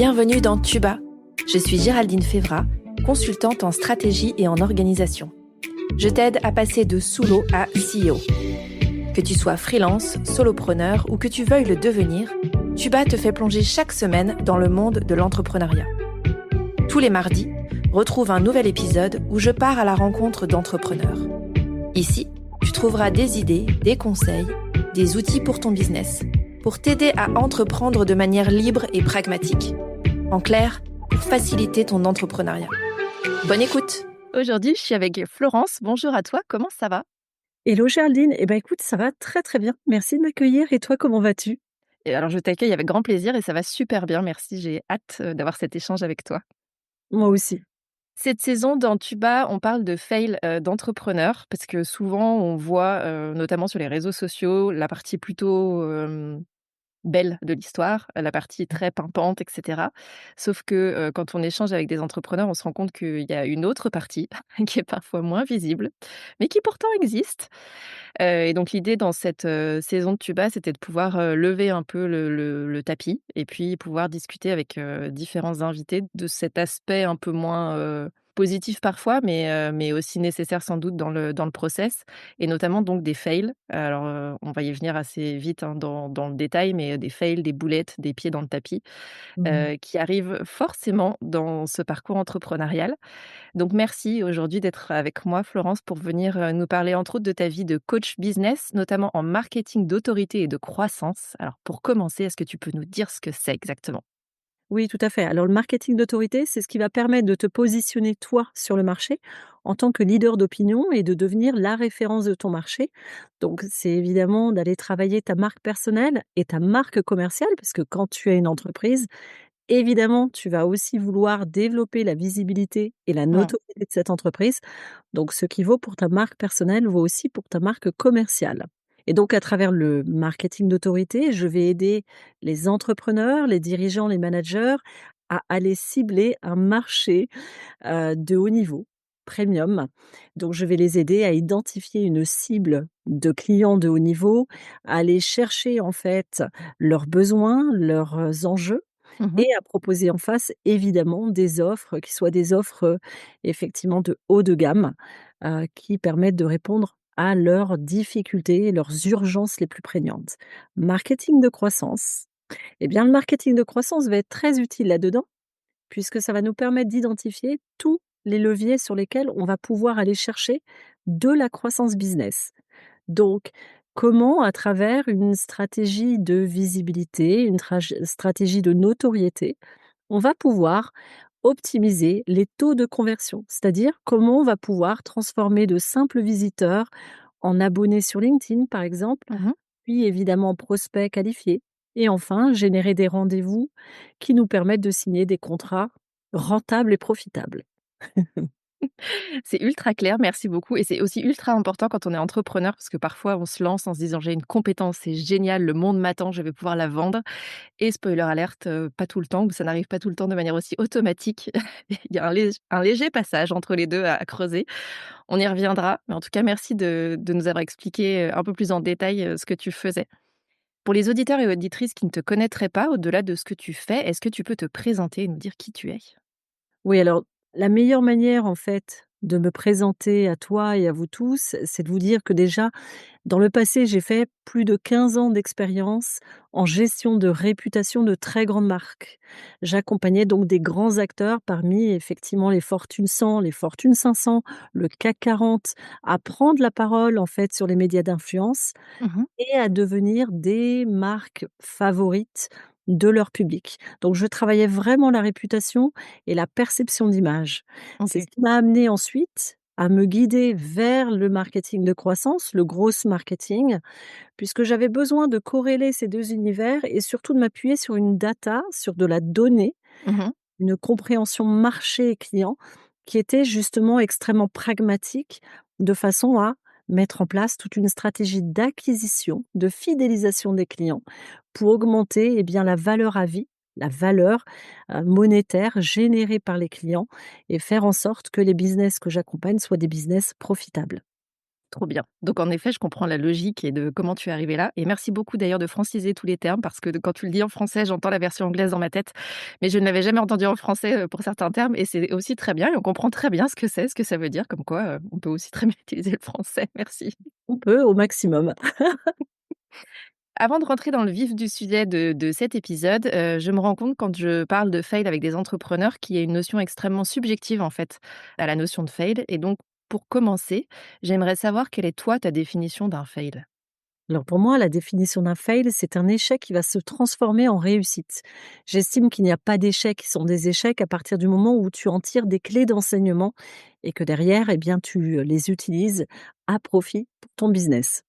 Bienvenue dans Tuba. Je suis Géraldine Févra, consultante en stratégie et en organisation. Je t'aide à passer de sous-l'eau à CEO. Que tu sois freelance, solopreneur ou que tu veuilles le devenir, Tuba te fait plonger chaque semaine dans le monde de l'entrepreneuriat. Tous les mardis, retrouve un nouvel épisode où je pars à la rencontre d'entrepreneurs. Ici, tu trouveras des idées, des conseils, des outils pour ton business, pour t'aider à entreprendre de manière libre et pragmatique. En clair, pour faciliter ton entrepreneuriat. Bonne écoute! Aujourd'hui, je suis avec Florence. Bonjour à toi, comment ça va? Hello Géraldine, écoute, ça va très très bien. Merci de m'accueillir et toi, comment vas-tu? Et alors, je t'accueille avec grand plaisir et ça va super bien, merci. J'ai hâte d'avoir cet échange avec toi. Moi aussi. Cette saison, dans Tuba, on parle de fail d'entrepreneurs parce que souvent, on voit, notamment sur les réseaux sociaux, la partie plutôt belle de l'histoire, la partie très pimpante et cetera. Sauf que, quand on échange avec des entrepreneurs, on se rend compte qu'il y a une autre partie qui est parfois moins visible, mais qui pourtant existe. Et donc l'idée dans cette, saison de Tuba, c'était de pouvoir, lever un peu le tapis et puis pouvoir discuter avec, différents invités de cet aspect un peu moins, positif parfois, mais aussi nécessaire sans doute dans le process et notamment donc des fails. Alors, on va y venir assez vite, hein, dans le détail, mais des fails, des boulettes, des pieds dans le tapis, Mmh. qui arrivent forcément dans ce parcours entrepreneurial. Donc merci aujourd'hui d'être avec moi Florence pour venir, nous parler entre autres de ta vie de coach business, notamment en marketing d'autorité et de croissance. Alors pour commencer, est-ce que tu peux nous dire ce que c'est exactement? Oui, tout à fait. Alors le marketing d'autorité, c'est ce qui va permettre de te positionner toi sur le marché en tant que leader d'opinion et de devenir la référence de ton marché. Donc c'est évidemment d'aller travailler ta marque personnelle et ta marque commerciale parce que quand tu as une entreprise, évidemment, tu vas aussi vouloir développer la visibilité et la Mmh. notoriété de cette entreprise. Donc ce qui vaut pour ta marque personnelle vaut aussi pour ta marque commerciale. Et donc à travers le marketing d'autorité, je vais aider les entrepreneurs, les dirigeants, les managers à aller cibler un marché, de haut niveau, premium. Donc je vais les aider à identifier une cible de clients de haut niveau, à aller chercher en fait leurs besoins, leurs, enjeux Mmh. et à proposer en face évidemment des offres qui soient des offres, effectivement de haut de gamme, qui permettent de répondre à leurs difficultés et leurs urgences les plus prégnantes. Marketing de croissance, eh bien le marketing de croissance va être très utile là-dedans, puisque ça va nous permettre d'identifier tous les leviers sur lesquels on va pouvoir aller chercher de la croissance business. Donc, comment à travers une stratégie de visibilité, une stratégie de notoriété, on va pouvoir optimiser les taux de conversion? C'est-à-dire comment on va pouvoir transformer de simples visiteurs en abonnés sur LinkedIn, par exemple, Mmh. puis évidemment prospects qualifiés et enfin générer des rendez-vous qui nous permettent de signer des contrats rentables et profitables. C'est ultra clair, merci beaucoup et c'est aussi ultra important quand on est entrepreneur parce que parfois on se lance en se disant: «J'ai une compétence, c'est génial, le monde m'attend, je vais pouvoir la vendre» et spoiler alert, pas tout le temps ou ça n'arrive pas tout le temps de manière aussi automatique. Il y a un léger passage entre les 2 à creuser. On y reviendra, mais en tout cas merci de nous avoir expliqué, un peu plus en détail, ce que tu faisais. Pour les auditeurs et auditrices qui ne te connaîtraient pas, au-delà de ce que tu fais, est-ce que tu peux te présenter et nous dire qui tu es? Oui, alors la meilleure manière en fait de me présenter à toi et à vous tous, c'est de vous dire que déjà dans le passé, j'ai fait plus de 15 ans d'expérience en gestion de réputation de très grandes marques. J'accompagnais donc des grands acteurs parmi effectivement les Fortune 100, les Fortune 500, le CAC 40, à prendre la parole en fait sur les médias d'influence Mmh. et à devenir des marques favorites de leur public. Donc je travaillais vraiment la réputation et la perception d'image. C'est ce OK. qui m'a amené ensuite à me guider vers le marketing de croissance, le growth marketing, puisque j'avais besoin de corréler ces 2 univers et surtout de m'appuyer sur une data, sur de la donnée, Mmh. une compréhension marché et client qui était justement extrêmement pragmatique, de façon à mettre en place toute une stratégie d'acquisition, de fidélisation des clients pour augmenter, bien, la valeur à vie, la valeur, monétaire générée par les clients et faire en sorte que les business que j'accompagne soient des business profitables. Trop bien. Donc en effet, je comprends la logique et de comment tu es arrivé là et merci beaucoup d'ailleurs de franciser tous les termes parce que quand tu le dis en français, j'entends la version anglaise dans ma tête, mais je ne l'avais jamais entendu en français, pour certains termes et c'est aussi très bien et on comprend très bien ce que c'est, ce que ça veut dire, comme quoi, on peut aussi très bien utiliser le français. Merci. On peut au maximum. Avant de rentrer dans le vif du sujet de cet épisode, je me rends compte quand je parle de fail avec des entrepreneurs qu'il y a une notion extrêmement subjective, en fait, à la notion de fail et donc pour commencer, j'aimerais savoir quelle est toi ta définition d'un fail? Alors pour moi, la définition d'un fail, c'est un échec qui va se transformer en réussite. J'estime qu'il n'y a pas d'échecs qui sont des échecs à partir du moment où tu en tires des clés d'enseignement et que derrière, eh bien, tu les utilises à profit pour ton business.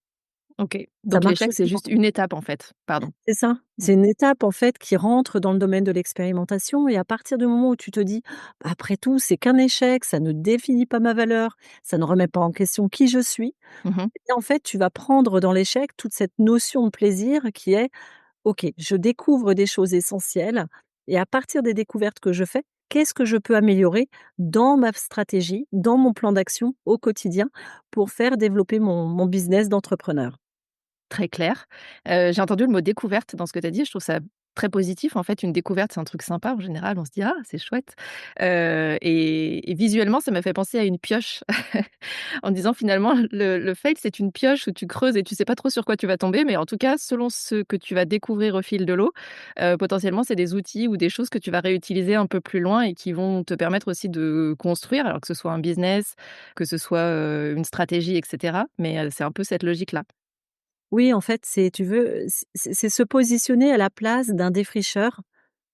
OK. Ça Donc marche l'échec, c'est aussi juste une étape, en fait? Pardon. C'est ça, Mmh. c'est une étape en fait qui rentre dans le domaine de l'expérimentation et à partir du moment où tu te dis: «Bah, après tout, c'est qu'un échec, ça ne définit pas ma valeur, ça ne remet pas en question qui je suis», Mmh. et en fait, tu vas prendre dans l'échec toute cette notion de plaisir qui est: «OK, je découvre des choses essentielles et à partir des découvertes que je fais, qu'est-ce que je peux améliorer dans ma stratégie, dans mon plan d'action au quotidien pour faire développer mon business d'entrepreneur?» Très clair. J'ai entendu le mot découverte dans ce que tu as dit, je trouve ça très positif. En fait, une découverte, c'est un truc sympa en général, on se dit: «Ah, c'est chouette», et visuellement, ça m'a fait penser à une pioche en disant finalement le fail, c'est une pioche où tu creuses et tu sais pas trop sur quoi tu vas tomber, mais en tout cas, selon ce que tu vas découvrir au fil de l'eau, potentiellement, c'est des outils ou des choses que tu vas réutiliser un peu plus loin et qui vont te permettre aussi de construire, alors que ce soit un business, que ce soit, une stratégie et cetera, mais c'est un peu cette logique-là. Oui, en fait, c'est tu veux, c'est se positionner à la place d'un défricheur.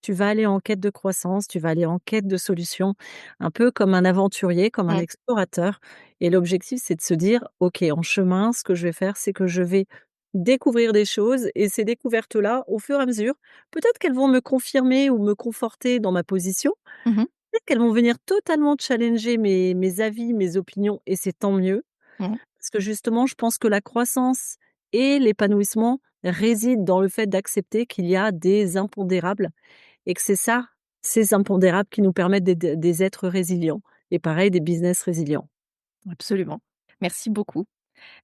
Tu vas aller en quête de croissance, tu vas aller en quête de solutions, un peu comme un aventurier, comme un Mmh. explorateur et l'objectif, c'est de se dire: «OK, en chemin, ce que je vais faire, c'est que je vais découvrir des choses et ces découvertes-là, au fur et à mesure, peut-être qu'elles vont me confirmer ou me conforter dans ma position, Mmh mh. peut-être qu'elles vont venir totalement challenger mes avis, mes opinions et c'est tant mieux». Mmh. Parce que justement, je pense que la croissance et l'épanouissement résident dans le fait d'accepter qu'il y a des impondérables et que c'est ça, ces impondérables qui nous permettent d'être des êtres résilients et pareil des business résilients. Absolument. Merci beaucoup.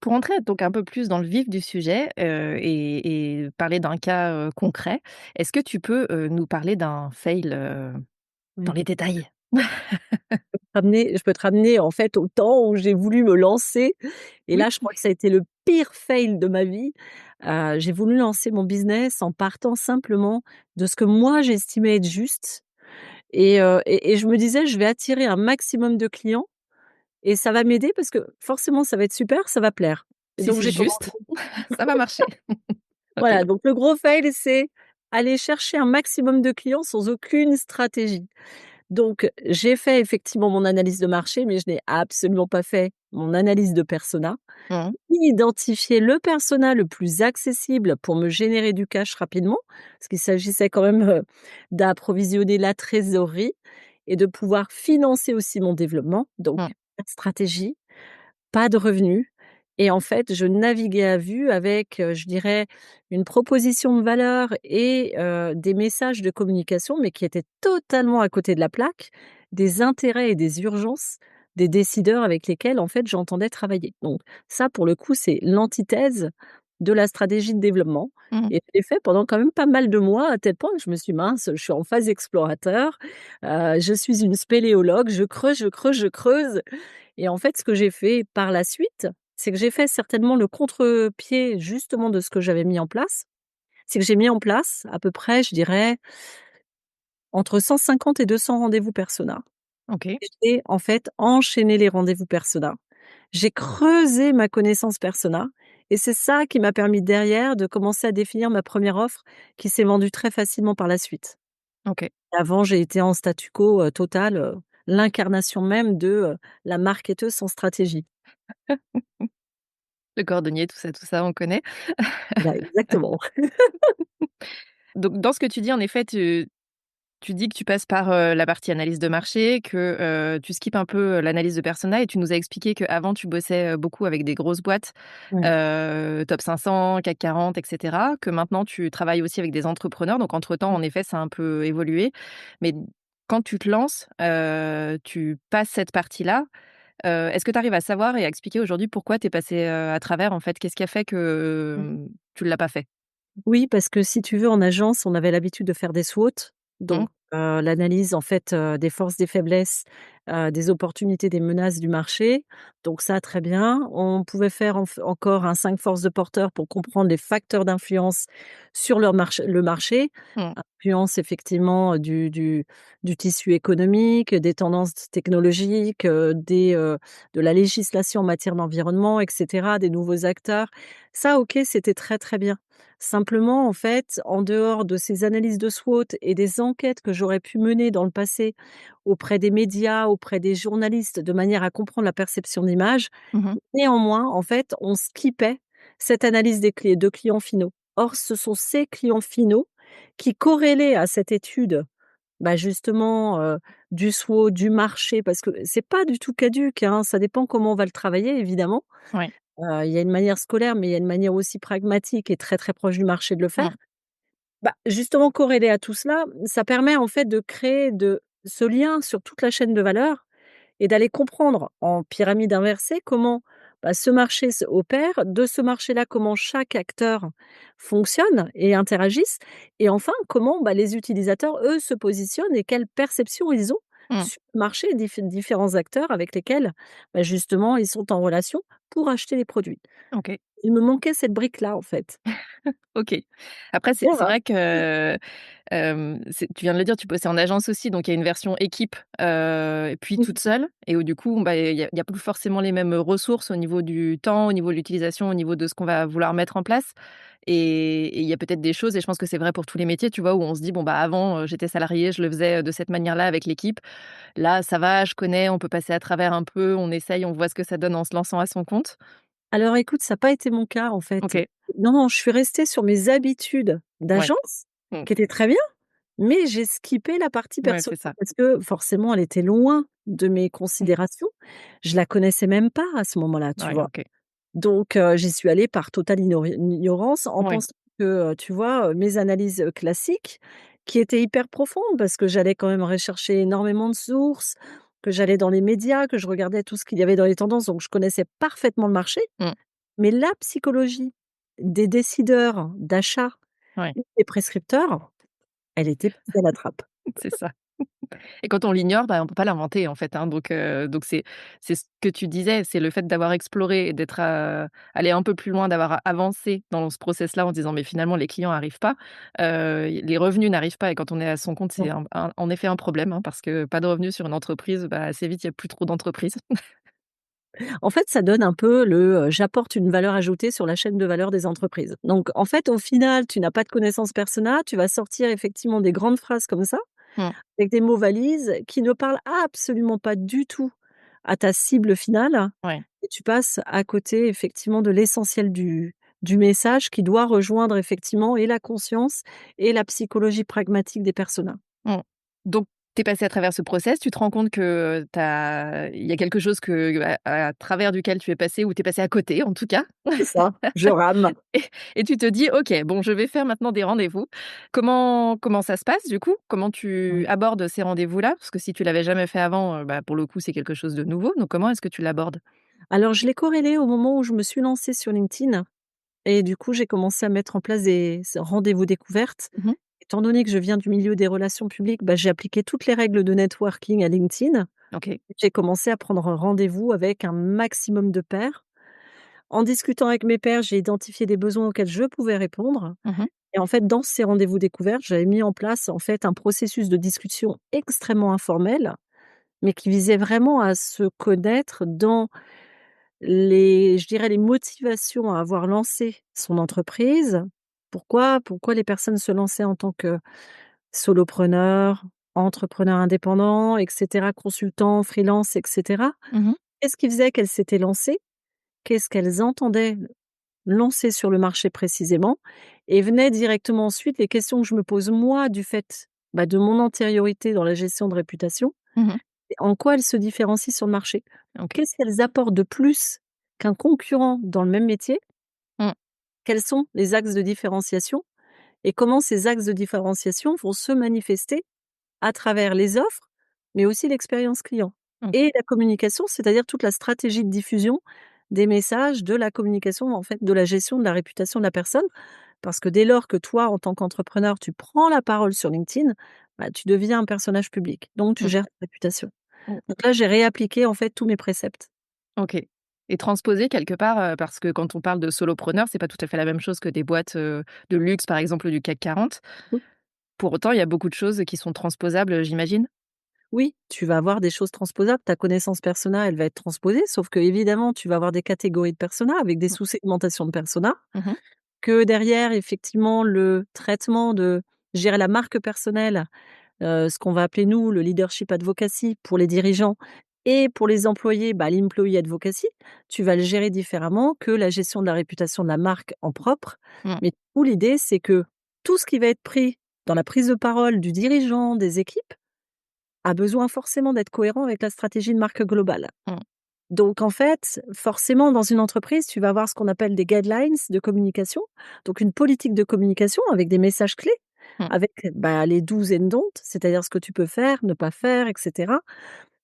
Pour entrer donc un peu plus dans le vif du sujet, et parler d'un cas, concret, est-ce que tu peux, nous parler d'un fail, dans Oui. les détails? Je peux te ramener en fait au temps où j'ai voulu me lancer et Oui. là, je crois que ça a été le pire fail de ma vie. J'ai voulu lancer mon business en partant simplement de ce que moi j'estimais être juste et je me disais: «Je vais attirer un maximum de clients et ça va m'aider parce que forcément ça va être super, ça va plaire» et Si donc c'est j'ai commencé. juste, ça va marcher. OK. Voilà, donc le gros fail, c'est aller chercher un maximum de clients sans aucune stratégie. Donc j'ai fait effectivement mon analyse de marché, mais je n'ai absolument pas fait mon analyse de persona, Mmh mh. ni identifié le persona le plus accessible pour me générer du cash rapidement, parce qu'il s'agissait quand même, d'approvisionner la trésorerie et de pouvoir financer aussi mon développement. Donc Mmh. pas de stratégie, pas de revenus et en fait, je naviguais à vue avec, je dirais, une proposition de valeur et des messages de communication, mais qui étaient totalement à côté de la plaque, des intérêts et des urgences des décideurs avec lesquels, en fait, j'entendais travailler. Donc ça, pour le coup, c'est l'antithèse de la stratégie de développement Mmh. et je l'ai fait pendant quand même pas mal de mois, à tel point que je me suis dit: «Mince, je suis en phase explorateur, je suis une spéléologue, je creuse, je creuse, je creuse» et en fait, ce que j'ai fait par la suite, c'est que j'ai fait certainement le contre-pied justement de ce que j'avais mis en place. C'est que j'ai mis en place à peu près, je dirais, entre 150 et 200 rendez-vous persona. OK. J'ai en fait enchaîné les rendez-vous persona. J'ai creusé ma connaissance persona et c'est ça qui m'a permis derrière de commencer à définir ma première offre qui s'est vendue très facilement par la suite. OK. Avant, j'ai été en statu quo, total, l'incarnation même de, la marketeuse sans stratégie. Le cordonnier, tout ça, on connaît. Voilà, exactement. Donc dans ce que tu dis, en effet, tu dis que tu passes par, la partie analyse de marché, que, tu skippes un peu, l'analyse de persona et tu nous as expliqué qu'avant tu bossais, beaucoup avec des grosses boîtes, Ouais. top 500, CAC 40 et cetera, que maintenant tu travailles aussi avec des entrepreneurs, donc entre-temps, en effet, ça a un peu évolué. Mais quand tu te lances, tu passes cette partie-là. Est-ce que tu arrives à savoir et à expliquer aujourd'hui pourquoi tu es passé à travers, en fait? Qu'est-ce qui a fait que, Mmh. tu l'as pas fait? Oui, parce que si tu veux, en agence, on avait l'habitude de faire des SWOT, Mmh. donc l'analyse en fait, des forces, des faiblesses, des opportunités, des menaces du marché. Donc ça, très bien. On pouvait faire encore un 5 forces de porteurs pour comprendre les facteurs d'influence sur le marché. Mmh. Influence effectivement du tissu économique, des tendances technologiques, de la législation en matière d'environnement et cetera, des nouveaux acteurs. Ça, OK, c'était très, très bien. Simplement, en fait, en dehors de ces analyses de SWOT et des enquêtes que j'aurais pu mener dans le passé auprès des médias, auprès des journalistes, de manière à comprendre la perception d'image, Mmh. néanmoins, en fait, on skippait cette analyse de clients finaux. Or, ce sont ces clients finaux qui corrélaient à cette étude, bah, justement, du SWOT, du marché, parce que c'est pas du tout caduc, hein, ça dépend comment on va le travailler évidemment. Ouais. Il y a une manière scolaire, mais il y a une manière aussi pragmatique et très, très proche du marché de le faire. Mmh. Bah, justement corrélé à tout cela, ça permet en fait de créer ce lien sur toute la chaîne de valeur et d'aller comprendre en pyramide inversée comment, bah, ce marché se opère, de ce marché-là, comment chaque acteur fonctionne et interagissent et enfin comment, bah, les utilisateurs, eux, se positionnent et quelle perception ils ont Mmh. sur le marché, différents acteurs avec lesquels, bah, justement ils sont en relation pour acheter les produits. OK. Il me manquait cette brique-là, en fait. OK. Après c'est Voilà. vrai que, c'est tu viens de le dire, tu bossais en agence aussi, donc il y a une version équipe, et puis toute seule et où du coup, bah, il y a plus forcément les mêmes ressources au niveau du temps, au niveau de l'utilisation, au niveau de ce qu'on va vouloir mettre en place et il y a peut-être des choses et je pense que c'est vrai pour tous les métiers, tu vois? Où on se dit: «Bon, bah, avant, j'étais salarié, je le faisais, de cette manière-là avec l'équipe. Là, ça va, je connais, on peut passer à travers un peu, on essaye, on voit ce que ça donne en se lançant à son compte». Alors écoute, ça n'a pas été mon cas, en fait. OK. Non, non, je suis restée sur mes habitudes Ouais. d'agence, Mmh. qui étaient très bien, mais j'ai skippé la partie Ouais, perso c'est ça. parce que forcément, elle était loin de mes Mmh. considérations. Je la connaissais même pas à ce moment-là, tu Ouais, vois? OK. Donc j'y suis allée par totale ignorance en Ouais. pensant que, tu vois, mes analyses, classiques qui étaient hyper profondes parce que j'allais quand même rechercher énormément de sources, que j'allais dans les médias, que je regardais tout ce qu'il y avait dans les tendances, donc je connaissais parfaitement le marché. Mmh. Mais la psychologie des décideurs d'achat Ouais, ou des prescripteurs, elle était passée à la trappe. c'est ça. Et quand on l'ignore, bah, on peut pas l'inventer, en fait, hein, donc c'est ce que tu disais, c'est le fait d'avoir exploré et d'être, allé un peu plus loin, d'avoir avancé dans ce process-là en disant: «Mais finalement les clients arrivent pas, les revenus n'arrivent pas» et quand on est à son compte, c'est Non. un en effet un problème, hein, parce que pas de revenus sur une entreprise, bah, assez vite, il y a plus trop d'entreprises. En fait, ça donne un peu j'apporte une valeur ajoutée sur la chaîne de valeur des entreprises. Donc en fait, au final, tu n'as pas de connaissances persona, tu vas sortir effectivement des grandes phrases comme ça, Mmh. avec des mots valises qui ne parlent absolument pas du tout à ta cible finale Ouais. et tu passes à côté effectivement de l'essentiel du message qui doit rejoindre effectivement et la conscience et la psychologie pragmatique des personas. Mmh. Donc tu es passé à travers ce process, tu te rends compte que il y a quelque chose à travers duquel tu es passé ou tu es passé à côté en tout cas. C'est ça, je rame. Et tu te dis: «OK, bon, je vais faire maintenant des rendez-vous». Comment ça se passe du coup? Comment tu Ouais. abordes ces rendez-vous-là? Parce que si tu l'avais jamais fait avant, bah, pour le coup, c'est quelque chose de nouveau. Donc comment est-ce que tu l'abordes? Alors je l'ai corrélé au moment où je me suis lancée sur LinkedIn et du coup, j'ai commencé à mettre en place des rendez-vous découvertes. Mmh. Étant donné que je viens du milieu des relations publiques, bah, j'ai appliqué toutes les règles de networking à LinkedIn. OK. J'ai commencé à prendre un rendez-vous avec un maximum de pairs. En discutant avec mes pairs, j'ai identifié des besoins auxquels je pouvais répondre Mmh. et en fait, dans ces rendez-vous découvertes, j'avais mis en place, en fait, un processus de discussion extrêmement informel, mais qui visait vraiment à se connaître dans je dirais, les motivations à avoir lancé son entreprise. Pourquoi les personnes se lançaient en tant que solopreneur, entrepreneur indépendant et cetera, consultant, freelance et cetera. Mmh. Qu'est-ce qui faisait qu'elles s'étaient lancées? Qu'est-ce qu'elles entendaient lancer sur le marché précisément? Et venaient directement ensuite les questions que je me pose moi du fait, bah, de mon antériorité dans la gestion de réputation. Mmh. En quoi elles se différencient sur le marché? OK. Qu'est-ce qu'elles apportent de plus qu'un concurrent dans le même métier? Mmh. Quels sont les axes de différenciation? Et comment ces axes de différenciation vont se manifester à travers les offres, mais aussi l'expérience client? OK. et la communication, c'est-à-dire toute la stratégie de diffusion des messages, de la communication, en fait, de la gestion de la réputation de la personne. Parce que dès lors que toi, en tant qu'entrepreneur, tu prends la parole sur LinkedIn, bah, tu deviens un personnage public, donc tu Mmh. gères ta réputation. Mmh. Donc là, j'ai réappliqué, en fait, tous mes préceptes. OK, et transposer quelque part, parce que quand on parle de solopreneur, c'est pas tout à fait la même chose que des boîtes, de luxe, par exemple, du CAC 40. Oui. Pour autant, il y a beaucoup de choses qui sont transposables, j'imagine? Oui, tu vas avoir des choses transposables. Ta connaissance persona, elle va être transposée, sauf que évidemment, tu vas avoir des catégories de persona avec des Mmh. sous-segmentations de persona. Mmh. Que derrière, effectivement, le traitement de gérer la marque personnelle, ce qu'on va appeler nous le leadership advocacy pour les dirigeants et pour les employés, bah, l'employee advocacy, tu vas le gérer différemment que la gestion de la réputation de la marque en propre. Mmh. Mais où l'idée, c'est que tout ce qui va être pris dans la prise de parole du dirigeant, des équipes, a besoin forcément d'être cohérent avec la stratégie de marque globale. Mmh. Donc en fait, forcément, dans une entreprise, tu vas avoir ce qu'on appelle des guidelines de communication, donc une politique de communication avec des messages clés, Mmh. avec, bah, les do's and don'ts, c'est-à-dire ce que tu peux faire, ne pas faire, et cetera.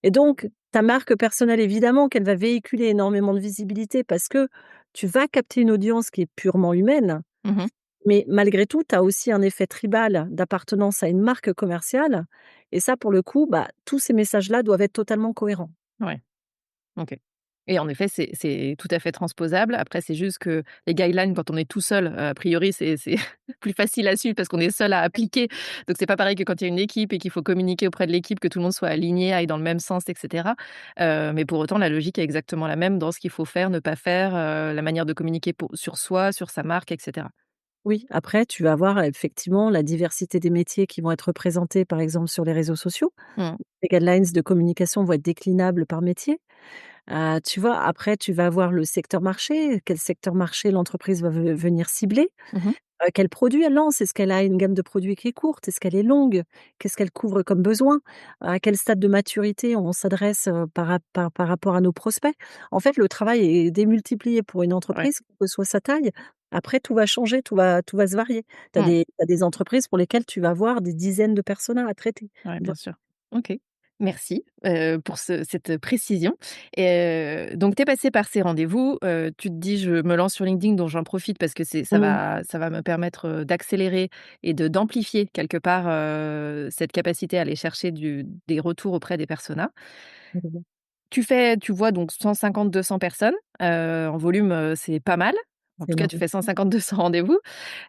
Et donc ta marque personnelle, évidemment qu'elle va véhiculer énormément de visibilité parce que tu vas capter une audience qui est purement humaine, Mmh. mais malgré tout, tu as aussi un effet tribal d'appartenance à une marque commerciale et ça, pour le coup, bah, tous ces messages-là doivent être totalement cohérents. Ouais. OK, et en effet, c'est tout à fait transposable. Après, c'est juste que les guidelines, quand on est tout seul, a priori, c'est plus facile à suivre parce qu'on est seul à appliquer. Donc c'est pas pareil que quand il y a une équipe et qu'il faut communiquer auprès de l'équipe, que tout le monde soit aligné, aille dans le même sens, et cetera. Mais pour autant, la logique est exactement la même dans ce qu'il faut faire, ne pas faire, la manière de communiquer pour sur soi, sur sa marque, et cetera. Oui, après tu vas avoir effectivement la diversité des métiers qui vont être représentés, par exemple, sur les réseaux sociaux. Mmh. Les guidelines de communication vont être déclinables par métier. Tu vois? Après tu vas avoir le secteur marché, quel secteur marché l'entreprise va venir cibler. Mmh. Quels produits elle lance? Est-ce qu'elle a une gamme de produits qui est courte? Est-ce qu'elle est longue? Qu'est-ce qu'elle couvre comme besoin? À quel stade de maturité on s'adresse, par rapport à nos prospects? En fait, le travail est démultiplié pour une Ouais. entreprise, quelle que soit sa taille. Après tout va changer, tout va se varier. Tu as Mmh. des entreprises pour lesquelles tu vas avoir des dizaines de personas à traiter. Ouais, bien Voi sûr. OK. Merci, pour cette précision, et donc tu es passée par ces rendez-vous, tu te dis: «Je me lance sur LinkedIn, donc j'en profite parce que mmh. ça va me permettre, d'accélérer et d'amplifier quelque part, cette capacité à aller chercher des retours auprès des personas». Tu vois donc 150-200 personnes, en volume, c'est pas mal. En C'est tout cas, tu énorme. fais 150-200 rendez-vous.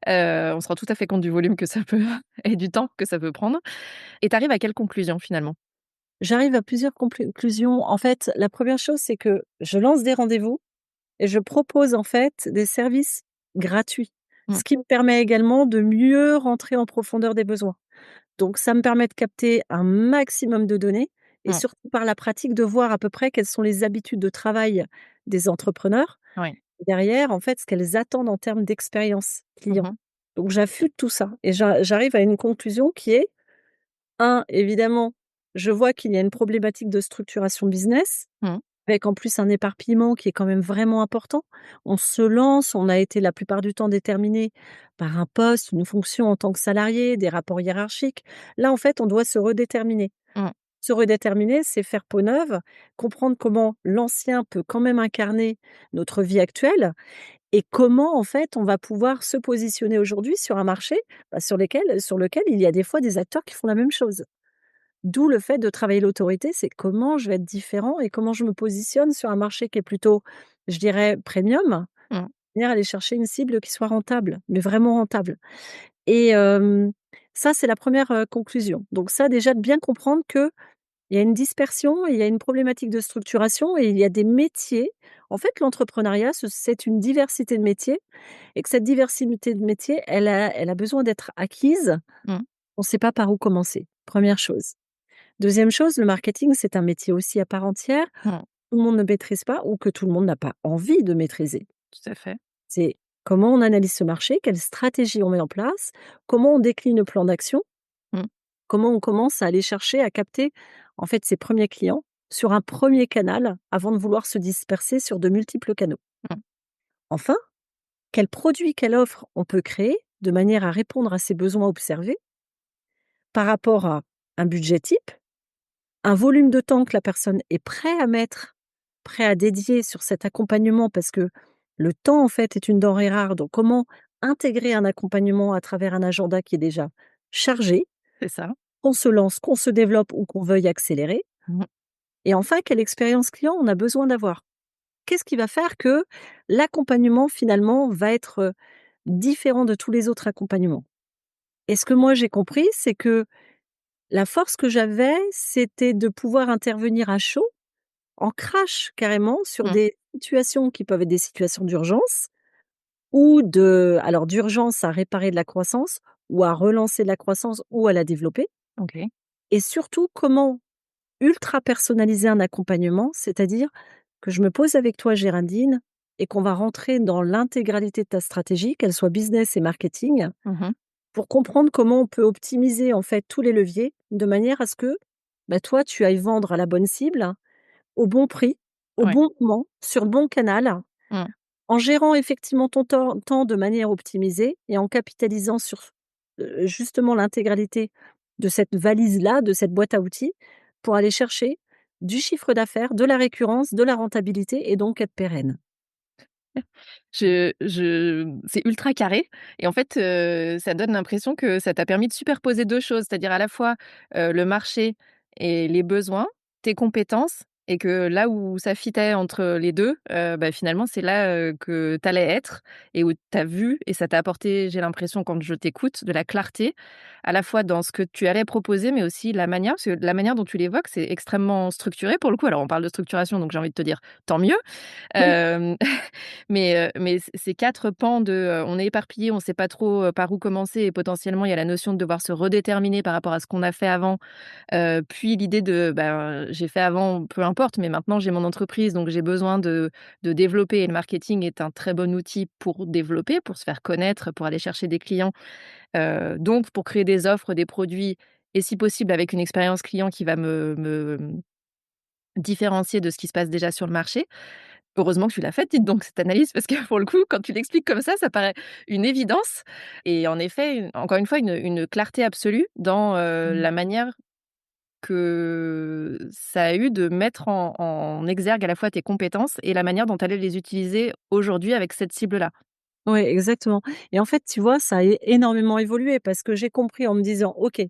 On se rend tout à fait compte du volume que ça peut et du temps que ça peut prendre, et tu arrives à quelle conclusion finalement? J'arrive à plusieurs conclusions. En fait, la première chose, c'est que je lance des rendez-vous et je propose, en fait, des services gratuits. Mmh. Ce qui me permet également de mieux rentrer en profondeur des besoins. Donc ça me permet de capter un maximum de données et Mmh. surtout par la pratique de voir à peu près quelles sont les habitudes de travail des entrepreneurs. Oui. Derrière, en fait, ce qu'elles attendent en termes d'expérience Mmh client. mh. Donc j'affûte tout ça et j'arrive à une conclusion qui est: 1, évidemment, je vois qu'il y a une problématique de structuration business, Mmh. avec en plus un éparpillement qui est quand même vraiment important. On se lance, on a été la plupart du temps déterminé par un poste, une fonction en tant que salarié, des rapports hiérarchiques. Là, en fait, on doit se redéterminer. Mmh. Se redéterminer, c'est faire peau neuve, comprendre comment l'ancien peut quand même incarner notre vie actuelle et comment, en fait, on va pouvoir se positionner aujourd'hui sur un marché, bah, sur lequel il y a des fois des acteurs qui font la même chose. D'où le fait de travailler l'autorité, c'est comment je vais être différent et comment je me positionne sur un marché qui est plutôt, je dirais, premium, Mmh. c'est-à-dire aller chercher une cible qui soit rentable, mais vraiment rentable. Et ça, c'est la première conclusion. Donc ça, déjà, de bien comprendre qu'il y a une dispersion, il y a une problématique de structuration et il y a des métiers. En fait, l'entrepreneuriat, c'est une diversité de métiers et que cette diversité de métiers, elle a besoin d'être acquise. Mmh. On ne sait pas par où commencer, première chose. Deuxième chose, le marketing, c'est un métier aussi à part entière. Mmh. Tout le monde ne maîtrise pas ou que tout le monde n'a pas envie de maîtriser. Tout à fait. C'est comment on analyse ce marché, quelle stratégie on met en place, comment on décline le plan d'action, Mmh. comment on commence à aller chercher à capter en fait ses premiers clients sur un premier canal avant de vouloir se disperser sur de multiples canaux. Mmh. Enfin, quels produits, quelle offre on peut créer de manière à répondre à ces besoins observés par rapport à un budget type, un volume de temps que la personne est prêt à dédier sur cet accompagnement parce que le temps, en fait, est une denrée rare. Donc comment intégrer un accompagnement à travers un agenda qui est déjà chargé, C'est ça. qu'on se lance, qu'on se développe ou qu'on veuille accélérer? Mmh. Et enfin, quelle expérience client on a besoin d'avoir? Qu'est-ce qui va faire que l'accompagnement, finalement, va être, différent de tous les autres accompagnements? Et ce que moi j'ai compris, c'est que la force que j'avais, c'était de pouvoir intervenir à chaud, en crash carrément, sur Mmh. des situations qui peuvent être des situations d'urgence ou d'urgence à réparer de la croissance ou à relancer de la croissance ou à la développer OK. et surtout comment ultra personnaliser un accompagnement, c'est-à-dire que je me pose avec toi Géraldine et qu'on va rentrer dans l'intégralité de ta stratégie, qu'elle soit business et marketing, Mmh. pour comprendre comment on peut optimiser en fait tous les leviers de manière à ce que, bah, toi tu ailles vendre à la bonne cible, au bon prix, au Ouais. bon moment, sur le bon canal, Mmh. en gérant effectivement ton temps de manière optimisée et en capitalisant sur, justement l'intégralité de cette valise-là, de cette boîte à outils, pour aller chercher du chiffre d'affaires, de la récurrence, de la rentabilité et donc être pérenne. Je c'est ultra carré et en fait, ça donne l'impression que ça t'a permis de superposer 2 choses, c'est-à-dire à la fois, le marché et les besoins, tes compétences et que là où ça fitait entre les 2, bah, finalement, c'est là, que tu allais être et où tu as vu et ça t'a apporté, j'ai l'impression, quand je t'écoute, de la clarté, à la fois dans ce que tu allais proposer, mais aussi la manière parce que la manière dont tu l'évoques, c'est extrêmement structuré pour le coup. Alors on parle de structuration, donc j'ai envie de te dire: «Tant mieux». Oui, Hem, mais ces 4 pans de, on est éparpillé, on sait pas trop, par où commencer et potentiellement il y a la notion de devoir se redéterminer par rapport à ce qu'on a fait avant, puis l'idée de, ben, j'ai fait avant, peu importe, mais maintenant j'ai mon entreprise, donc j'ai besoin de développer et le marketing est un très bon outil pour développer, pour se faire connaître, pour aller chercher des clients, donc pour créer des offres, des produits et si possible avec une expérience client qui va me différencier de ce qui se passe déjà sur le marché. Heureusement que tu l'as faite, dites donc cette analyse parce que pour le coup, quand tu l'expliques comme ça paraît une évidence et en effet, encore une fois, une clarté absolue dans, mmh. la manière que ça a eu de mettre en exergue à la fois tes compétences et la manière dont tu allais les utiliser aujourd'hui avec cette cible-là. Ouais, exactement et en fait, tu vois, ça a énormément évolué parce que j'ai compris en me disant: «OK,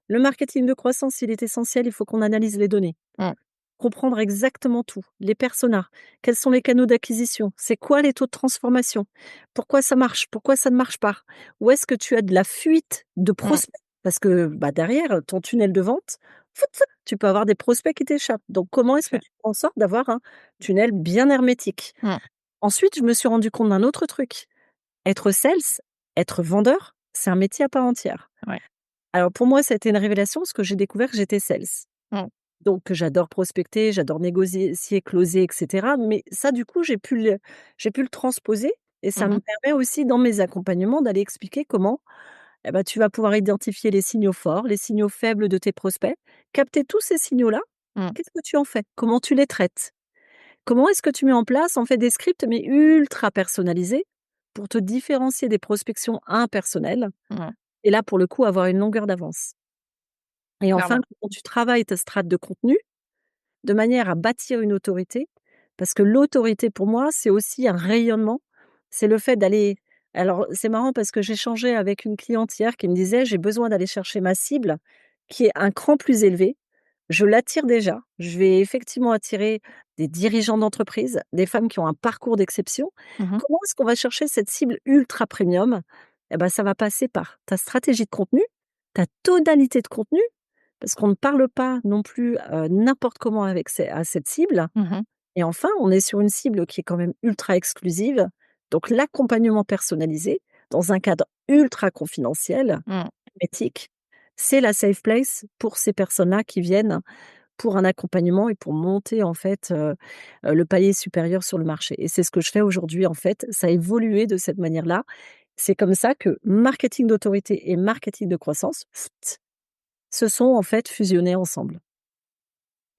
le marketing de croissance, il est essentiel, il faut qu'on analyse les données». Mmh, Comprendre exactement tout, les personas, quels sont les canaux d'acquisition, c'est quoi les taux de transformation, pourquoi ça marche, pourquoi ça ne marche pas, où est-ce que tu as de la fuite de mmh, prospects? Parce que, bah, derrière ton tunnel de vente, tu peux avoir des prospects qui t'échappent. Donc comment est-ce que fait. tu fais en sorte d'avoir un tunnel bien hermétique? Mmh, Ensuite, je me suis rendu compte d'un autre truc. Être sales, être vendeur, c'est un métier à part entière. ouais. Alors pour moi, ça a été une révélation parce que j'ai découvert que j'étais sales. Mmh, Donc j'adore prospecter, j'adore négocier, closer et cetera. Mais ça, du coup, j'ai pu le transposer et ça mmh me mh, permet aussi dans mes accompagnements d'aller expliquer comment, eh bah, tu vas pouvoir identifier les signaux forts, les signaux faibles de tes prospects, capter tous ces signaux-là. mmh, Qu'est-ce que tu en fais? Comment tu les traites? Comment est-ce que tu mets en place, en fait, des scripts, mais ultra personnalisés pour te différencier des prospections impersonnelles mmh, et là, pour le coup, avoir une longueur d'avance? Et enfin, clairement. quand tu travailles ta strate de contenu, de manière à bâtir une autorité, parce que l'autorité pour moi, c'est aussi un rayonnement. C'est le fait d'aller alors c'est marrant parce que j'échangeais avec une cliente hier qui me disait: «J'ai besoin d'aller chercher ma cible qui est un cran plus élevé. Je l'attire déjà. Je vais effectivement attirer des dirigeants d'entreprise, des femmes qui ont un parcours d'exception. Mmh mh, Comment est-ce qu'on va chercher cette cible ultra premium?» Eh ben, ça va passer par ta stratégie de contenu, ta tonalité de contenu parce qu'on ne parle pas non plus, n'importe comment avec cette cible mmh et enfin, on est sur une cible qui est quand même ultra exclusive, donc l'accompagnement personnalisé dans un cadre ultra confidentiel, mmh. éthique, c'est la safe place pour ces personnes-là qui viennent pour un accompagnement et pour monter en fait, le palier supérieur sur le marché et c'est ce que je fais aujourd'hui en fait, ça a évolué de cette manière-là. C'est comme ça que marketing d'autorité et marketing de croissance se sont en fait fusionnés ensemble.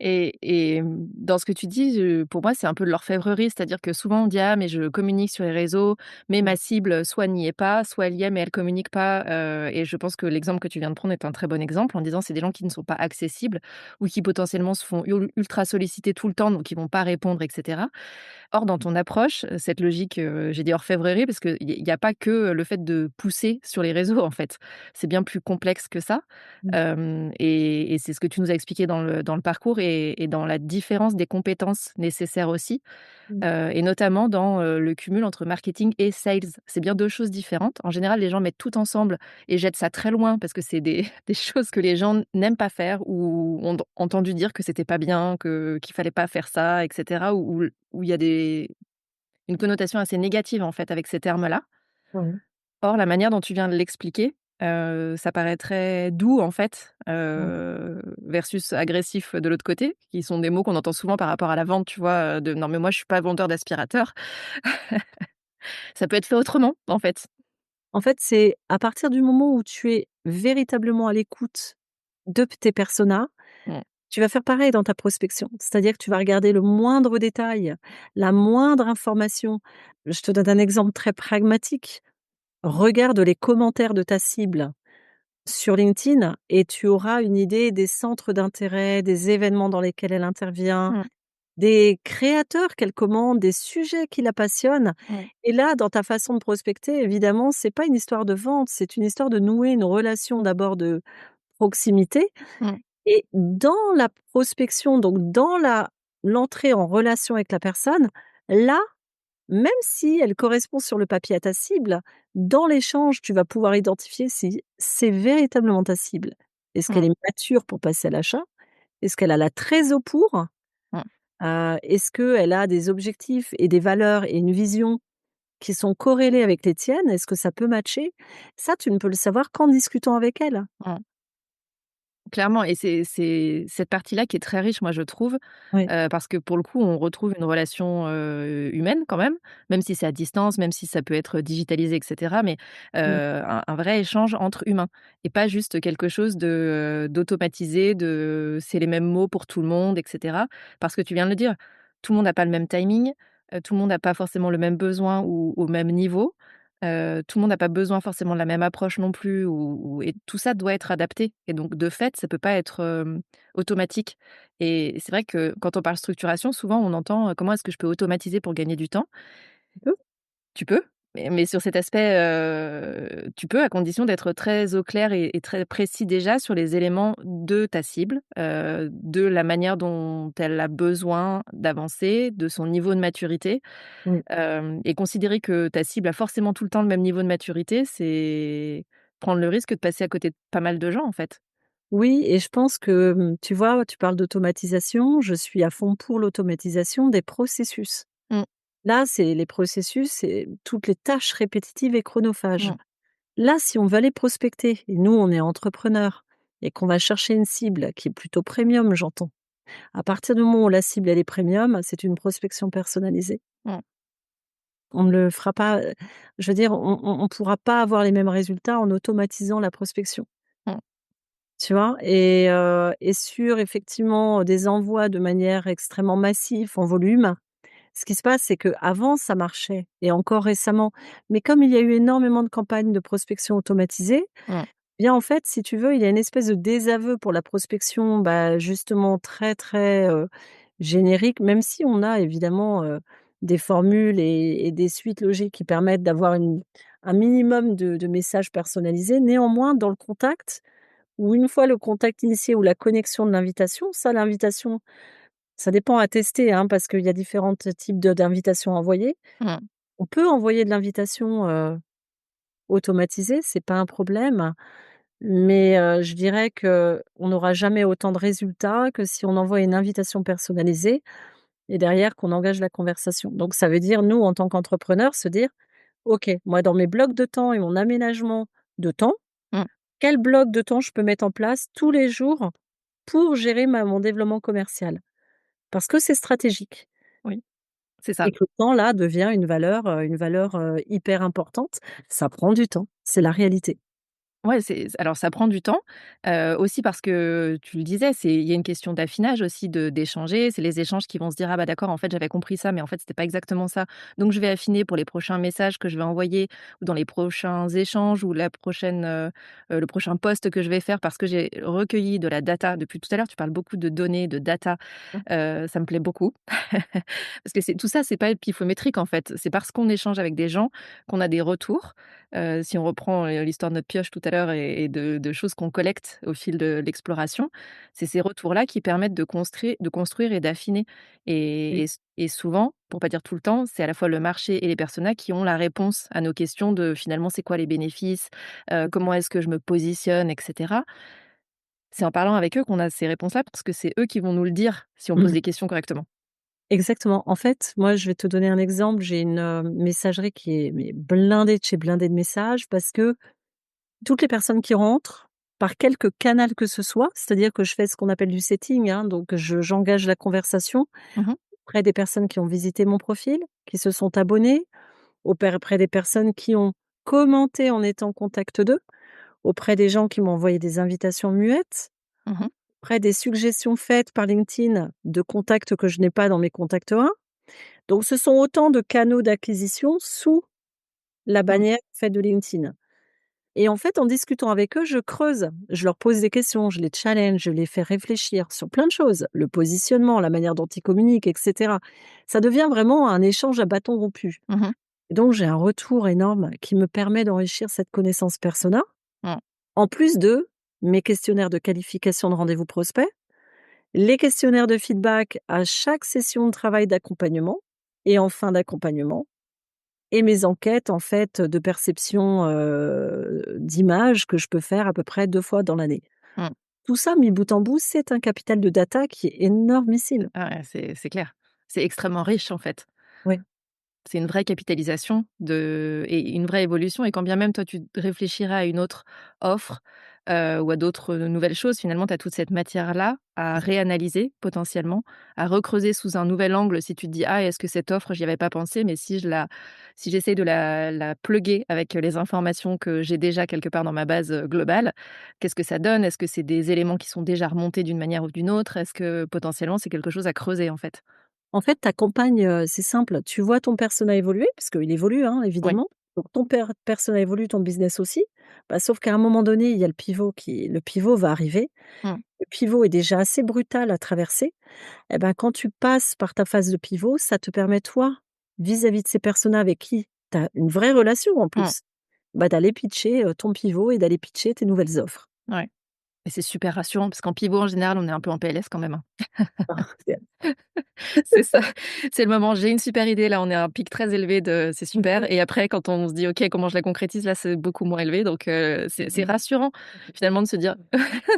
Dans ce que tu dis, pour moi, c'est un peu de l'orfèvrerie. C'est-à-dire que souvent on dit: «Ah mais je communique sur les réseaux, mais Mmh. ma cible, soit n'y est pas, soit elle y est mais elle communique pas», et je pense que l'exemple que tu viens de prendre est un très bon exemple en disant c'est des gens qui ne sont pas accessibles ou qui potentiellement se font ultra solliciter tout le temps, donc ils vont pas répondre et cetera. Or, dans ton approche, cette logique, j'ai dit orfèvrerie parce qu'il y a pas que le fait de pousser sur les réseaux, en fait. C'est bien plus complexe que ça, Mmh. hem et c'est ce que tu nous as expliqué dans le parcours et dans la différence des compétences nécessaires aussi, Mmh. et notamment dans, le cumul entre marketing et sales. C'est bien 2 choses différentes. En général, les gens mettent tout ensemble et jettent ça très loin parce que c'est des des choses que les gens n'aiment pas faire ou ont entendu dire que c'était pas bien, qu'il fallait pas faire ça et cetera, où il y a une connotation assez négative, en fait, avec ces termes-là. Ouais. Or, la manière dont tu viens de l'expliquer, ça paraît très doux, en fait, Mmh. versus agressif de l'autre côté, qui sont des mots qu'on entend souvent par rapport à la vente, tu vois? De: «Non, mais moi, je suis pas vendeur d'aspirateur». Ça peut être fait autrement, en fait. En fait, c'est à partir du moment où tu es véritablement à l'écoute de tes personas, Mmh, tu vas faire pareil dans ta prospection. C'est-à-dire que tu vas regarder le moindre détail, la moindre information. Je te donne un exemple très pragmatique. Regarde les commentaires de ta cible sur LinkedIn et tu auras une idée des centres d'intérêt, des événements dans lesquels elle intervient, mmh, des créateurs qu'elle commande, des sujets qui la passionnent. mmh, Et là, dans ta façon de prospecter, évidemment, c'est pas une histoire de vente, c'est une histoire de nouer une relation d'abord de proximité. mmh, Et dans la prospection, donc dans la l'entrée en relation avec la personne, là, même si elle correspond sur le papier à ta cible, dans l'échange, tu vas pouvoir identifier si c'est véritablement ta cible. Est-ce qu'elle mmh, est mature pour passer à l'achat? Est-ce qu'elle a la trésor pour? mmh, Est-ce qu'elle a des objectifs et des valeurs et une vision qui sont corrélées avec les tiennes? Est-ce que ça peut matcher? Ça, tu ne peux le savoir qu'en discutant avec elle. mmh. Clairement et c'est cette partie-là qui est très riche, moi, je trouve, Oui, parce que pour le coup, on retrouve une relation, humaine quand même si c'est à distance, même si ça peut être digitalisé et cetera, mais mmh, un vrai échange entre humains et pas juste quelque chose d'automatisé, de c'est les mêmes mots pour tout le monde et cetera. Parce que tu viens de le dire, tout le monde n'a pas le même timing, tout le monde n'a pas forcément le même besoin ou au même niveau. Tout le monde n'a pas besoin forcément de la même approche non plus ou et tout ça doit être adapté et donc de fait, ça peut pas être, automatique et c'est vrai que quand on parle structuration, souvent on entend, «Comment est-ce que je peux automatiser pour gagner du temps?» tu peux. Tu peux, mais sur cet aspect, tu peux à condition d'être très au clair et très précis déjà sur les éléments de ta cible, de la manière dont elle a besoin d'avancer, de son niveau de maturité. Mmh. Et considérer que ta cible a forcément tout le temps le même niveau de maturité, c'est prendre le risque de passer à côté de pas mal de gens, en fait. Oui et je pense que, tu vois, tu parles d'automatisation, je suis à fond pour l'automatisation des processus. Mmh, Là, c'est les processus, c'est toutes les tâches répétitives et chronophages. mmh, Là, si on veut aller prospecter et nous, on est entrepreneurs et qu'on va chercher une cible qui est plutôt premium, j'entends. À partir du moment où la cible, elle est premium, c'est une prospection personnalisée. mmh, On ne le fera pas, je veux dire, on pourra pas avoir les mêmes résultats en automatisant la prospection. mmh, Tu vois? Et sur effectivement, des envois de manière extrêmement massive, en volume, ce qui se passe, c'est qu'avant ça marchait et encore récemment, mais comme il y a eu énormément de campagnes de prospection automatisées, mmh, eh bien, en fait, si tu veux, il y a une espèce de désaveu pour la prospection, bah, justement très, très, générique, même si on a évidemment, des formules et des suites logiques qui permettent d'avoir un minimum de messages personnalisés. Néanmoins, dans le contact, ou une fois le contact initié ou la connexion de l'invitation, ça l'invitation, ça dépend à tester, hein, parce qu'il y a différents types d'invitations envoyées. mmh, On peut envoyer de l'invitation, automatisée, c'est pas un problème, mais je dirais qu'on n'aura jamais autant de résultats que si on envoie une invitation personnalisée et derrière qu'on engage la conversation. Donc ça veut dire, nous, en tant qu'entrepreneurs, se dire: «OK, moi, dans mes blocs de temps et mon aménagement de temps, mmh. quel bloc de temps je peux mettre en place tous les jours pour gérer mon développement commercial?» Parce que c'est stratégique Oui, c'est ça. et que le temps, là, devient une valeur, hyper importante. Ça prend du temps, c'est la réalité. Ouais, alors ça prend du temps, aussi parce que tu le disais, il y a une question d'affinage aussi, d'échanger. C'est les échanges qui vont se dire: «Ah bah d'accord, en fait, j'avais compris ça, mais en fait, c'était pas exactement ça. Donc je vais affiner pour les prochains messages que je vais envoyer ou dans les prochains échanges ou le prochain post que je vais faire parce que j'ai recueilli de la data». Depuis tout à l'heure, tu parles beaucoup de données, de data, Mmh. ça me plaît beaucoup. Parce que c'est tout ça, c'est pas épiphométrique, en fait. C'est parce qu'on échange avec des gens qu'on a des retours. Si on reprend, l'histoire de notre pioche tout à l'heure et de choses qu'on collecte au fil de l'exploration, c'est ces retours-là qui permettent de construire et d'affiner Oui. et souvent, pour pas dire tout le temps, c'est à la fois le marché et les personas qui ont la réponse à nos questions de finalement, c'est quoi les bénéfices? Comment est-ce que je me positionne et cetera. C'est en parlant avec eux qu'on a ces réponses-là parce que c'est eux qui vont nous le dire si on pose Mmh. les questions correctement. Exactement. En fait, moi, je vais te donner un exemple. J'ai une, messagerie qui est mais blindée de chez blindée de messages parce que toutes les personnes qui rentrent, par quelque canal que ce soit, c'est-à-dire que je fais ce qu'on appelle du setting, hein, donc j'engage la conversation Mmh mh. auprès des personnes qui ont visité mon profil, qui se sont abonnées, auprès des personnes qui ont commenté en étant en contact d'eux, auprès des gens qui m'ont envoyé des invitations muettes, Mmh. auprès des suggestions faites par LinkedIn de contacts que je n'ai pas dans mes contacts 1. Donc ce sont autant de canaux d'acquisition sous la Mmh. bannière en fait de LinkedIn. Et en fait, en discutant avec eux, je creuse, je leur pose des questions, je les challenge, je les fais réfléchir sur plein de choses, le positionnement, la manière dont ils communiquent, et cetera. Ça devient vraiment un échange à bâton rompu. Mmh. Et donc j'ai un retour énorme qui me permet d'enrichir cette connaissance persona, Mmh. en plus de mes questionnaires de qualification de rendez-vous prospect, les questionnaires de feedback à chaque session de travail d'accompagnement et en fin d'accompagnement. Et mes enquêtes en fait de perception, d'images que je peux faire à peu près 2 fois dans l'année. Mmh. Tout ça mis bout en bout, c'est un capital de data qui est énormissime. Ah ouais, c'est clair. C'est extrêmement riche, en fait. Ouais. C'est une vraie capitalisation et une vraie évolution et quand bien même toi tu réfléchirais à une autre offre, ou à d'autres, nouvelles choses, finalement tu as toute cette matière-là à réanalyser potentiellement, à recreuser sous un nouvel angle si tu te dis: «Ah, est-ce que cette offre j'y avais pas pensé, mais si j'essaie de la plugger avec les informations que j'ai déjà quelque part dans ma base, globale, qu'est-ce que ça donne? Est-ce que c'est des éléments qui sont déjà remontés d'une manière ou d'une autre? Est-ce que potentiellement c'est quelque chose à creuser en fait?» En fait, tu accompagnes, c'est simple, tu vois ton persona évoluer, parce qu'il évolue, hein, Oui. évidemment. Donc ton persona évolue, ton business aussi. Bah, sauf qu'à un moment donné, il y a le pivot va arriver. Mmh. Le pivot est déjà assez brutal à traverser. Et ben, quand tu passes par ta phase de pivot, ça te permet toi, vis-à-vis de ces personas avec qui tu as une vraie relation en Mmh. plus, bah, d'aller pitcher, ton pivot et d'aller pitcher tes nouvelles offres. Ouais. Et c'est super rassurant parce qu'en pivot, en général, on est un peu en PLS quand même, hein. C'est ça, c'est le moment, j'ai une super idée, là, on est à un pic très élevé de c'est super et après quand on se dit: «OK, comment je la concrétise?» là, c'est beaucoup moins élevé donc c'est rassurant finalement de se dire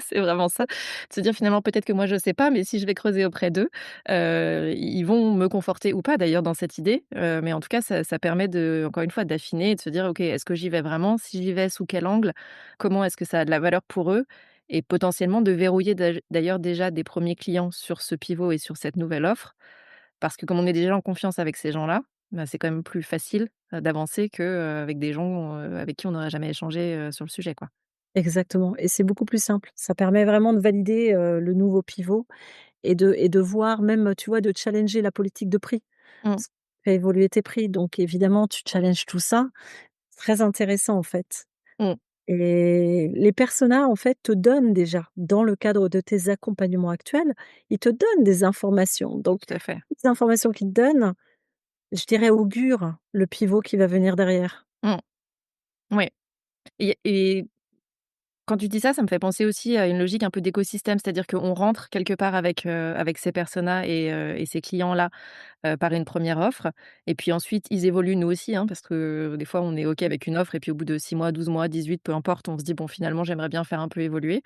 c'est vraiment ça, de se dire finalement peut-être que moi je sais pas, mais si je vais creuser auprès d'eux, ils vont me conforter ou pas d'ailleurs dans cette idée, mais en tout cas ça permet encore une fois d'affiner et de se dire: «OK, est-ce que j'y vais vraiment? Si j'y vais, sous quel angle? Comment est-ce que ça a de la valeur pour eux?» Et potentiellement de verrouiller d'ailleurs déjà des premiers clients sur ce pivot et sur cette nouvelle offre. Parce que comme on est déjà en confiance avec ces gens-là, bah, c'est quand même plus facile, d'avancer que, avec des gens, avec qui on n'aurait jamais échangé, sur le sujet, quoi. Exactement, et c'est beaucoup plus simple. Ça permet vraiment de valider, le nouveau pivot et de voir même, tu vois, de challenger la politique de prix. Mmh, Parce que tu fais évoluer tes prix, donc évidemment tu challenges tout ça. C'est très intéressant, en fait. mmh, Et les personas, en fait, te donnent déjà, dans le cadre de tes accompagnements actuels, ils te donnent des informations. Donc, tout à fait. les informations qu'ils te donnent, je dirais, augurent le pivot qui va venir derrière. Mmh, ouais et quand tu dis ça, ça me fait penser aussi à une logique un peu d'écosystème. C'est-à-dire qu'on rentre quelque part avec ces personas et ces clients-là, par une première offre et puis ensuite ils évoluent nous aussi, hein, parce que des fois on est OK avec une offre et puis au bout de 6 mois, 12 mois, 18, peu importe, on se dit: «Bon finalement j'aimerais bien faire un peu évoluer»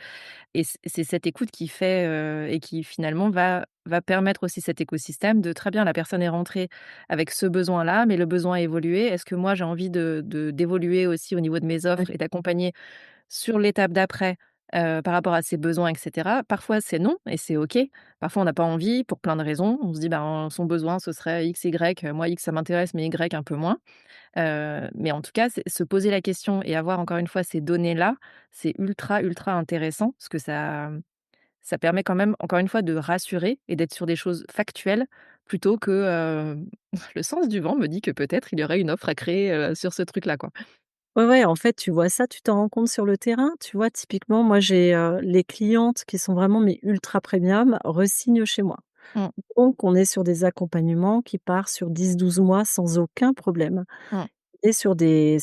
et c'est cette écoute qui fait, et qui finalement va permettre aussi cet écosystème de très bien la personne est rentrée avec ce besoin-là, mais le besoin a évolué. Est-ce que moi j'ai envie d'évoluer aussi au niveau de mes Ouais. offres et d'accompagner sur l'étape d'après, par rapport à ses besoins et cetera. Parfois, c'est non et c'est OK. Parfois, on n'a pas envie pour plein de raisons. On se dit: «Ben, son besoin, ce serait X, Y, moi X, ça m'intéresse, mais Y un peu moins». Mais en tout cas, c'est se poser la question et avoir encore une fois ces données-là, c'est ultra, ultra intéressant parce que ça permet quand même, encore une fois, de rassurer et d'être sur des choses factuelles plutôt que, le sens du vent me dit que peut-être il y aurait une offre à créer, sur ce truc-là, quoi. Ouais, ouais, en fait, tu vois ça, tu t'en rends compte sur le terrain. Tu vois, typiquement, moi, j'ai, les clientes qui sont vraiment mais ultra premium re-signent chez moi. Mmh, Donc on est sur des accompagnements qui partent sur 10-12 mois sans aucun problème mmh, et sur des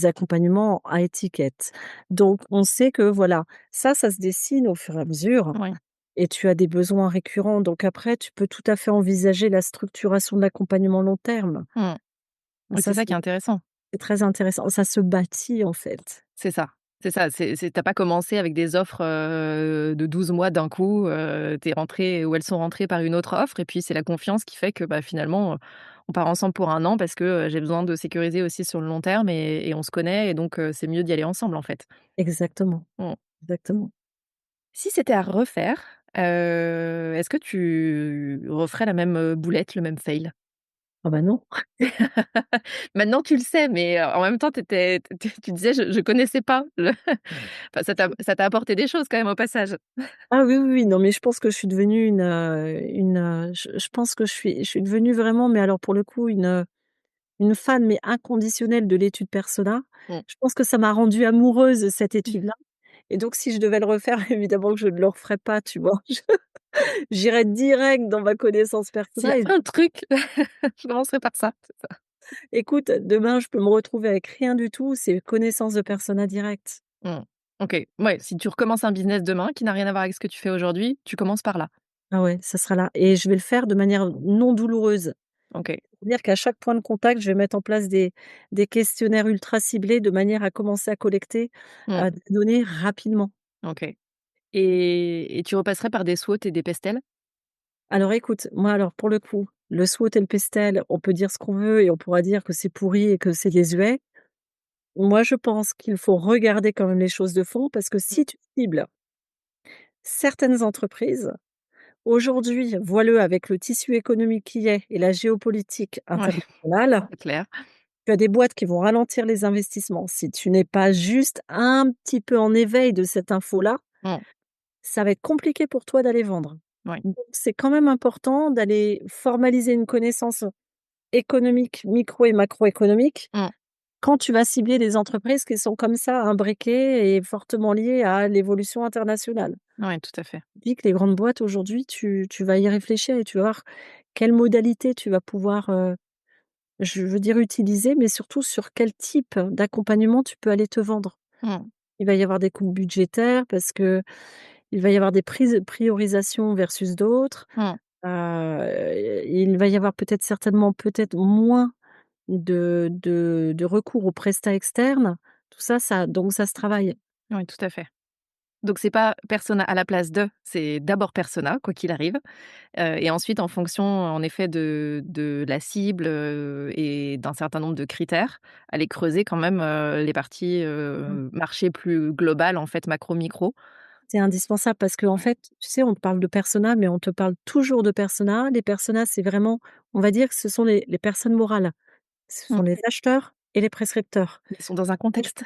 accompagnements à étiquette. Donc on sait que voilà, ça se dessine au fur et à mesure oui, et tu as des besoins récurrents. Donc après, tu peux tout à fait envisager la structuration de l'accompagnement long terme. mmh. Oui, c'est Ça, ça qui est intéressant. c'est très intéressant. Ça se bâtit, en fait. C'est ça, c'est ça. C'est tu pas commencé avec des offres, de 12 mois d'un coup, tu es rentrée ou elles sont rentrées par une autre offre et puis c'est la confiance qui fait que, bah, finalement, on part ensemble pour un an parce que, j'ai besoin de sécuriser aussi sur le long terme et on se connaît et donc c'est mieux d'y aller ensemble, en fait. Exactement, Mmh. exactement. Si c'était à refaire, est-ce que tu referais la même, boulette, le même fail? Ah bah, non. Maintenant tu le sais, mais en même temps tu disais: «Je connaissais pas le» enfin ça t'a apporté des choses quand même au passage? Ah oui, oui, oui, non, mais je pense que je suis devenue je pense que je suis devenue vraiment, mais alors pour le coup, une fan, mais inconditionnelle de l'étude persona. Mmh. Je pense que ça m'a rendue amoureuse de cette étude-là et donc si je devais le refaire, évidemment que je ne le referais pas, tu vois? J'irais direct dans ma connaissance S'il y persona a et un truc, je commencerai par ça, c'est ça. écoute, demain, je peux me retrouver avec rien du tout, c'est connaissance de persona direct. Mmh. OK. Ouais, si tu recommences un business demain qui n'a rien à voir avec ce que tu fais aujourd'hui, tu commences par là. Ah ouais, ça sera là et je vais le faire de manière non douloureuse. OK. C'est-à-dire qu'à chaque point de contact, je vais mettre en place des questionnaires ultra ciblés de manière à commencer à collecter, Mmh. des données rapidement. OK. Et tu repasserais par des SWOT et des PESTEL? Alors écoute, moi alors pour le coup, le SWOT et le pestel, on peut dire ce qu'on veut et on pourra dire que c'est pourri et que c'est désuet. Moi, je pense qu'il faut regarder quand même les choses de fond parce que Mmh. si tu cibles certaines entreprises, aujourd'hui, vois-le avec le tissu économique qui est et la géopolitique Ouais, internationale, c'est clair. tu as des boîtes qui vont ralentir les investissements. Si tu n'es pas juste un petit peu en éveil de cette info-là, Mmh. ça va être compliqué pour toi d'aller vendre. Ouais. Donc c'est quand même important d'aller formaliser une connaissance économique, micro et macroéconomique, Mmh. quand tu vas cibler des entreprises qui sont comme ça imbriquées et fortement liées à l'évolution internationale. Ouais, tout à fait. Dis que les grandes boîtes aujourd'hui, tu vas y réfléchir et tu vas voir quelle modalité tu vas pouvoir, je veux dire utiliser, mais surtout sur quel type d'accompagnement tu peux aller te vendre. Mmh. Il va y avoir des coupes budgétaires parce que il va y avoir des priorisations versus d'autres. Mmh. Il va y avoir certainement peut-être moins de recours aux prestats externes. Tout ça, donc ça se travaille. Oui, tout à fait. Donc c'est pas persona à la place de, c'est d'abord persona, quoi qu'il arrive, et ensuite en fonction, en effet, de la cible, et d'un certain nombre de critères, aller creuser quand même, les parties, Mmh. marché plus global, en fait, macro, micro. C'est indispensable parce qu'en Ouais. fait, tu sais, on te parle de persona, mais on te parle toujours de persona. Les personas, c'est vraiment on va dire que ce sont les personnes morales. Ce Mmh. sont les acheteurs et les prescripteurs. Ils sont dans un contexte.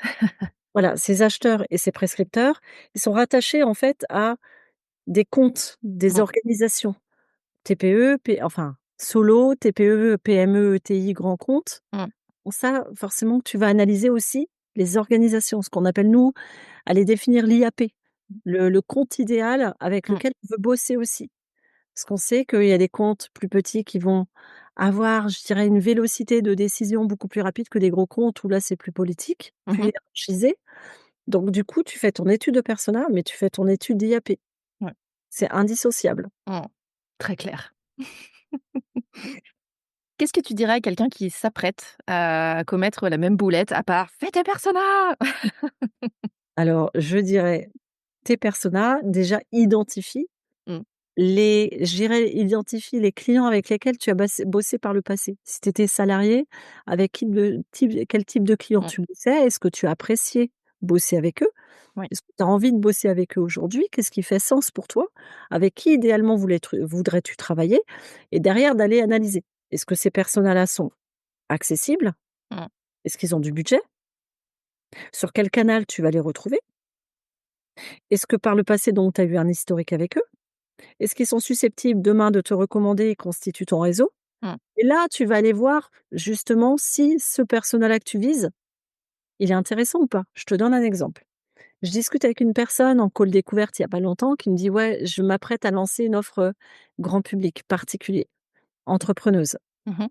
Voilà, ces acheteurs et ces prescripteurs, ils sont rattachés en fait à des comptes, des Mmh. organisations. TPE, enfin solo, TPE, PME, ETI, grands comptes. Mmh. Bon ça, forcément, tu vas analyser aussi les organisations, ce qu'on appelle nous, aller définir l'IAP, le compte idéal avec Mmh. lequel on veut bosser aussi. Parce qu'on sait qu'il y a des comptes plus petits qui vont avoir, je dirais, une vélocité de décision beaucoup plus rapide que des gros comptes où là, c'est plus politique, Mmh plus mh. hiérarchisé. Donc du coup, tu fais ton étude de persona, mais tu fais ton étude d'IAP. Ouais. C'est indissociable. Mmh. Très clair. Qu'est-ce que tu dirais à quelqu'un qui s'apprête à commettre la même boulette, à part: «Fais tes personas!» Alors, je dirais, tes personas, déjà identifie Mmh. je dirais, identifie les clients avec lesquels tu as bossé par le passé. Si tu étais salarié, avec quel type de client Mmh. tu bossais? Est-ce que tu as apprécié bosser avec eux? Oui. Est-ce que tu as envie de bosser avec eux aujourd'hui? Qu'est-ce qui fait sens pour toi? Avec qui idéalement voudrais-tu travailler? Et derrière d'aller analyser. Est-ce que ces personas-là sont accessibles? Mmh. Est-ce qu'ils ont du budget? Sur quel canal tu vas les retrouver? Est-ce que par le passé donc tu as eu un historique avec eux? Est-ce qu'ils sont susceptibles demain de te recommander et constituent ton réseau? Mmh. Et là, tu vas aller voir justement si ce persona-là que tu vises, il est intéressant ou pas. Je te donne un exemple. Je discute avec une personne en call découverte il y a pas longtemps qui me dit: «Ouais, je m'apprête à lancer une offre, grand public, particulier, entrepreneuse». Mmh.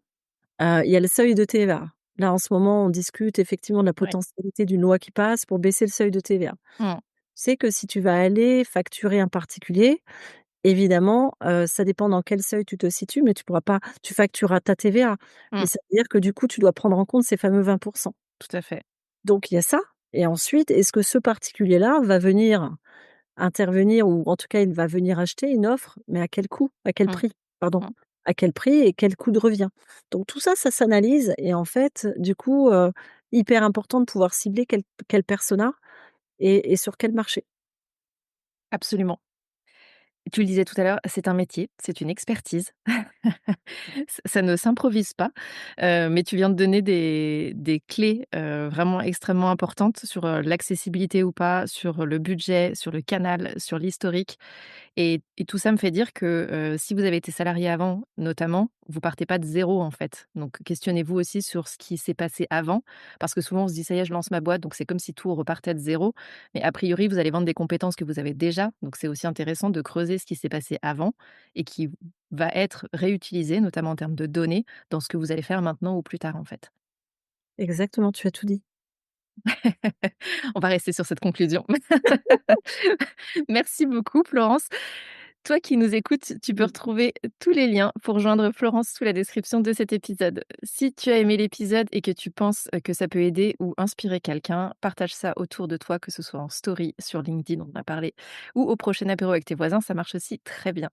Il y a le seuil de TVA. Là, en ce moment, on discute effectivement de la Ouais. potentialité d'une loi qui passe pour baisser le seuil de TVA. Tu Mmh. sais que si tu vas aller facturer un particulier, évidemment, ça dépend dans quel seuil tu te situes, mais tu factureras ta TVA, mais Mmh. ça veut dire que du coup, tu dois prendre en compte ces fameux 20. Tout à fait. Donc il y a ça et ensuite, est-ce que ce particulier-là va venir intervenir ou en tout cas, il va venir acheter une offre, mais à quel coût? À quel Mmh. prix? Pardon. Mmh. À quel prix et quel coût de revient? Donc tout ça, ça s'analyse et en fait, du coup, hyper important de pouvoir cibler quel persona et sur quel marché. Absolument. Tu le disais tout à l'heure, c'est un métier, c'est une expertise. Ça ne s'improvise pas, mais tu viens de donner des clés, vraiment extrêmement importantes sur, l'accessibilité ou pas, sur le budget, sur le canal, sur l'historique. Et tout ça me fait dire que, si vous avez été salarié avant, notamment, vous partez pas de zéro en fait. Donc questionnez-vous aussi sur ce qui s'est passé avant, parce que souvent on se dit: «Ça y est, je lance ma boîte», donc c'est comme si tout repartait de zéro. Mais a priori, vous allez vendre des compétences que vous avez déjà, donc c'est aussi intéressant de creuser ce qui s'est passé avant et qui va être réutilisé, notamment en termes de données, dans ce que vous allez faire maintenant ou plus tard, en fait. Exactement, tu as tout dit. On va rester sur cette conclusion. Merci beaucoup Florence. Toi qui nous écoutes, tu peux Mmh. retrouver tous les liens pour joindre Florence sous la description de cet épisode. Si tu as aimé l'épisode et que tu penses que ça peut aider ou inspirer quelqu'un, partage ça autour de toi, que ce soit en story sur LinkedIn, on en a parlé, ou au prochain apéro avec tes voisins, ça marche aussi très bien.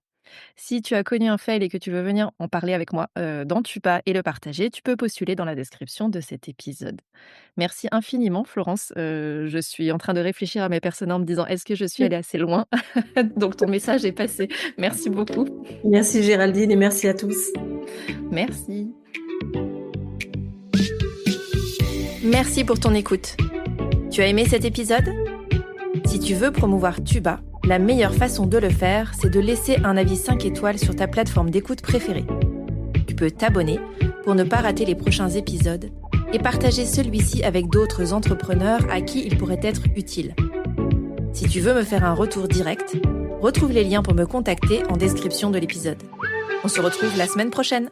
Si tu as connu un fail et que tu veux venir en parler avec moi dans Tupa et le partager, tu peux postuler dans la description de cet épisode. Merci infiniment Florence, je suis en train de réfléchir à mes personas en me disant: «Est-ce que je suis allée assez loin?» Donc ton message est passé. Merci beaucoup. Merci Géraldine et merci à tous. Merci. Merci pour ton écoute. Tu as aimé cet épisode? Si tu veux promouvoir Tuba, la meilleure façon de le faire, c'est de laisser un avis 5 étoiles sur ta plateforme d'écoute préférée. Tu peux t'abonner pour ne pas rater les prochains épisodes et partager celui-ci avec d'autres entrepreneurs à qui il pourrait être utile. Si tu veux me faire un retour direct, retrouve les liens pour me contacter en description de l'épisode. On se retrouve la semaine prochaine.